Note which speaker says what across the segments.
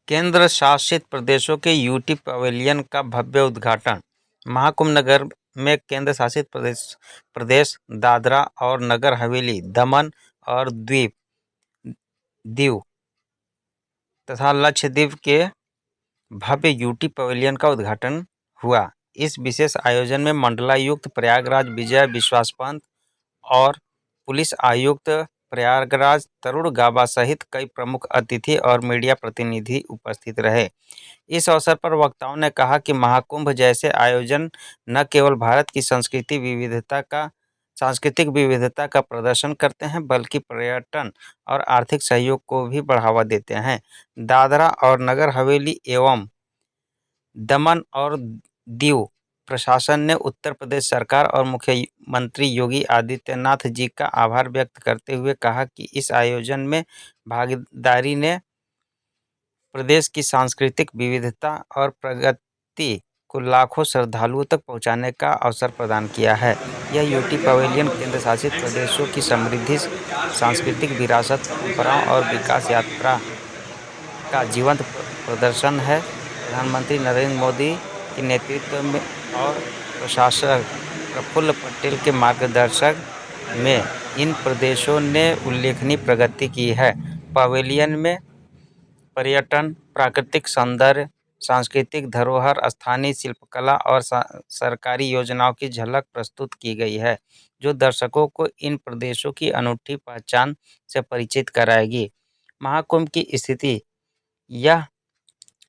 Speaker 1: केंद्र शासित प्रदेशों के यूटी पवेलियन का भव्य उद्घाटन। महाकुंभ नगर में केंद्र शासित प्रदेश दादरा और नगर हवेली, दमन और दीव तथा लक्षद्वीप के भव्य यूटी पवेलियन का उद्घाटन हुआ। इस विशेष आयोजन में मंडलायुक्त प्रयागराज विजय विश्वास पंत और पुलिस आयुक्त प्रयागराज तरुण गाबा सहित कई प्रमुख अतिथि और मीडिया प्रतिनिधि उपस्थित रहे। इस अवसर पर वक्ताओं ने कहा कि महाकुंभ जैसे आयोजन न केवल भारत की सांस्कृतिक विविधता का प्रदर्शन करते हैं, बल्कि पर्यटन और आर्थिक सहयोग को भी बढ़ावा देते हैं। दादरा और नगर हवेली एवं दमन और दीव प्रशासन ने उत्तर प्रदेश सरकार और मुख्यमंत्री योगी आदित्यनाथ जी का आभार व्यक्त करते हुए कहा कि इस आयोजन में भागीदारी ने प्रदेश की सांस्कृतिक विविधता और प्रगति को लाखों श्रद्धालुओं तक पहुंचाने का अवसर प्रदान किया है। यह यूटी पवेलियन केंद्र शासित प्रदेशों की समृद्ध सांस्कृतिक विरासत, परंपराओं और विकास यात्रा का जीवंत प्रदर्शन है। प्रधानमंत्री नरेंद्र मोदी के नेतृत्व में और प्रशासक प्रफुल्ल पटेल के मार्गदर्शन में इन प्रदेशों ने उल्लेखनीय प्रगति की है। पवेलियन में पर्यटन, प्राकृतिक सौंदर्य, सांस्कृतिक धरोहर, स्थानीय शिल्पकला और सरकारी योजनाओं की झलक प्रस्तुत की गई है, जो दर्शकों को इन प्रदेशों की अनूठी पहचान से परिचित कराएगी। महाकुंभ की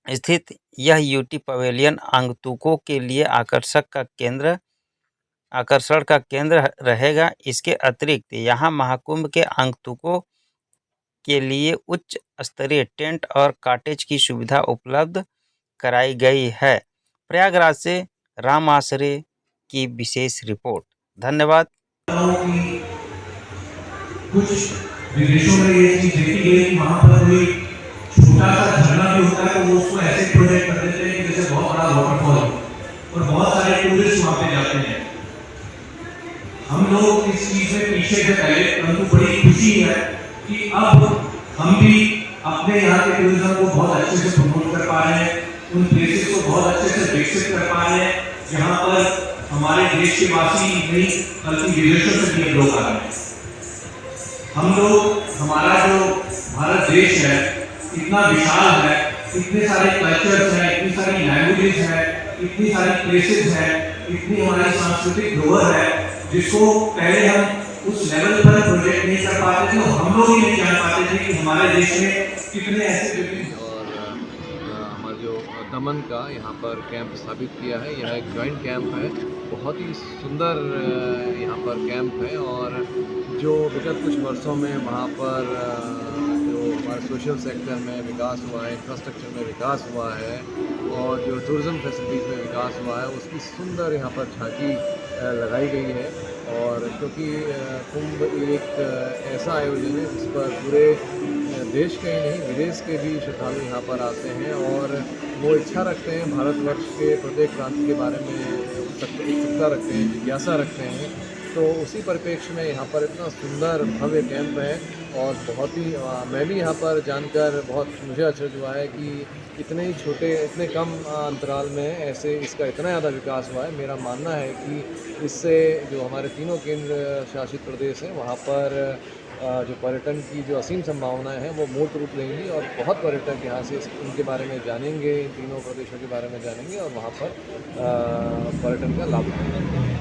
Speaker 1: स्थित यह यूटी पवेलियन आगंतुकों के लिए आकर्षण का केंद्र रहेगा। इसके अतिरिक्त यहाँ महाकुंभ के आगंतुकों के लिए उच्च स्तरीय टेंट और कॉटेज की सुविधा उपलब्ध कराई गई है। प्रयागराज से राम आसरे की विशेष रिपोर्ट। धन्यवाद।
Speaker 2: कुछ विदेशों में ये चीज देखी गई, वहां पर कोई छोटा सा झरना भी होता है तो वो उसको ऐसे प्रोजेक्ट कर देते हैं कि जैसे बहुत बड़ा वाटरफॉल और बहुत सारे टूरिस्ट वहां पे जाते हैं। हम लोग इस चीज में पीछे थे पहले, परंतु बड़ी खुशी है कि अब हम भी अपने यहाँ के टूरिज्म को बहुत अच्छे से प्रमोट कर पा रहे हैं, उन प्लेसेस को बहुत अच्छे से विकसित कर पा रहे हैं जहाँ पर हमारे देश के वासी नहीं बल्कि विदेशों से भी लोग आ रहे हैं। हम लोग, हमारा जो भारत देश है इतना विशाल है, इतने सारे कल्चर्स हैं, इतनी सारी लैंग्वेजेस हैं, इतनी सारी प्लेसेस हैं, इतनी हमारी सांस्कृतिक धरोहर है जिसको पहले हम उस लेवल पर प्रोजेक्ट नहीं कर पाते थे और हम लोग ही नहीं जान पाते थे कि हमारे देश में कितने ऐसे विभिन्न।
Speaker 3: और हमारा जो दमन का यहाँ पर कैंप स्थापित किया है, यह एक जॉइंट कैंप है, बहुत ही सुंदर यहाँ पर कैंप है। और जो विगत कुछ वर्षों में वहाँ पर जो हमारे सोशल सेक्टर में विकास हुआ है, इंफ्रास्ट्रक्चर में विकास हुआ है और जो टूरिज़्म फैसिलिटीज़ में विकास हुआ है, उसकी सुंदर यहाँ पर झांकी लगाई गई है। और क्योंकि कुंभ एक ऐसा आयोजन है जिस पर पूरे देश के ही नहीं विदेश के भी श्रद्धालु यहाँ पर आते हैं और वो इच्छा रखते हैं, भारतवर्ष के प्रत्येक प्रांत के बारे में उत्सुकता रखते हैं, जिज्ञासा रखते हैं। तो उसी परिप्रेक्ष्य में यहाँ पर इतना सुंदर भव्य कैंप है और बहुत ही मैं भी यहाँ पर जानकर बहुत मुझे आश्चर्य हुआ है कि इतने कम अंतराल में ऐसे इसका इतना ज़्यादा विकास हुआ है। मेरा मानना है कि इससे जो हमारे तीनों केंद्र शासित प्रदेश हैं वहाँ पर जो पर्यटन की जो असीम संभावनाएं हैं वो मूर्त रूप लेंगी और बहुत पर्यटक यहाँ से इनके बारे में जानेंगे, इन तीनों प्रदेशों के बारे में जानेंगे और वहाँ पर पर्यटन का लाभ उठाएंगे।